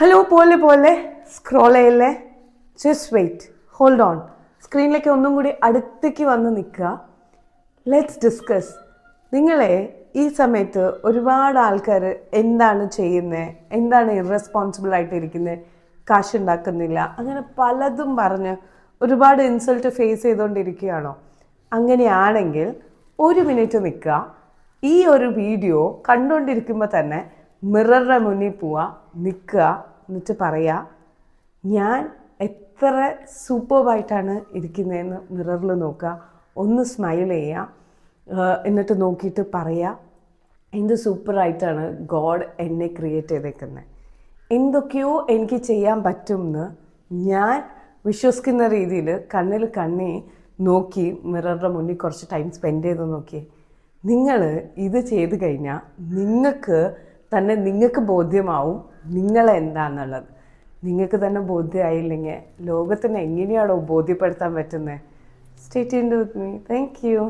Hello പോലെ പോലെ scroll ചെയ്യല്ലേ, ജസ്റ്റ് വെയിറ്റ്, ഹോൾഡ് ഓൺ. സ്ക്രീനിലേക്ക് ഒന്നും കൂടി അടുത്തേക്ക് വന്ന് നിൽക്കുക. Let's discuss. നിങ്ങളെ ഈ സമയത്ത് ഒരുപാട് ആൾക്കാർ എന്താണ് ചെയ്യുന്നത്, എന്താണ് ഇറസ്പോൺസിബിൾ ആയിട്ടിരിക്കുന്നത്, കാശുണ്ടാക്കുന്നില്ല, അങ്ങനെ പലതും പറഞ്ഞ് ഒരുപാട് ഇൻസൾട്ട് ഫേസ് ചെയ്തുകൊണ്ടിരിക്കുകയാണോ? അങ്ങനെയാണെങ്കിൽ ഒരു മിനിറ്റ് നിൽക്കുക. ഈ ഒരു വീഡിയോ കണ്ടുകൊണ്ടിരിക്കുമ്പോൾ തന്നെ മിററിൻ്റെ മുന്നിൽ പോവുക, നിൽക്കുക, എന്നിട്ട് പറയുക, ഞാൻ എത്ര സൂപ്പർബായിട്ടാണ് ഇരിക്കുന്നതെന്ന് മിററിൽ നോക്കുക, ഒന്ന് സ്മൈൽ ചെയ്യുക, എന്നിട്ട് നോക്കിയിട്ട് പറയുക, എന്ത് സൂപ്പറായിട്ടാണ് ഗോഡ് എന്നെ ക്രിയേറ്റ് ചെയ്തേക്കുന്നത്, എന്തൊക്കെയോ എനിക്ക് ചെയ്യാൻ പറ്റുമെന്ന് ഞാൻ വിശ്വസിക്കുന്ന രീതിയിൽ കണ്ണിൽ കണ്ണി നോക്കി മിററിൻ്റെ മുന്നിൽ കുറച്ച് ടൈം സ്പെൻഡ് ചെയ്ത് നോക്കി. നിങ്ങൾ ഇത് ചെയ്ത് കഴിഞ്ഞാൽ നിങ്ങൾക്ക് ബോധ്യമാവും നിങ്ങളെന്താണെന്നുള്ളത്. നിങ്ങൾക്ക് തന്നെ ബോധ്യമായില്ലെങ്കിൽ ലോകത്തിന് എങ്ങനെയാണോ ബോധ്യപ്പെടുത്താൻ പറ്റുന്നത്? Stay tuned with me. Thank you.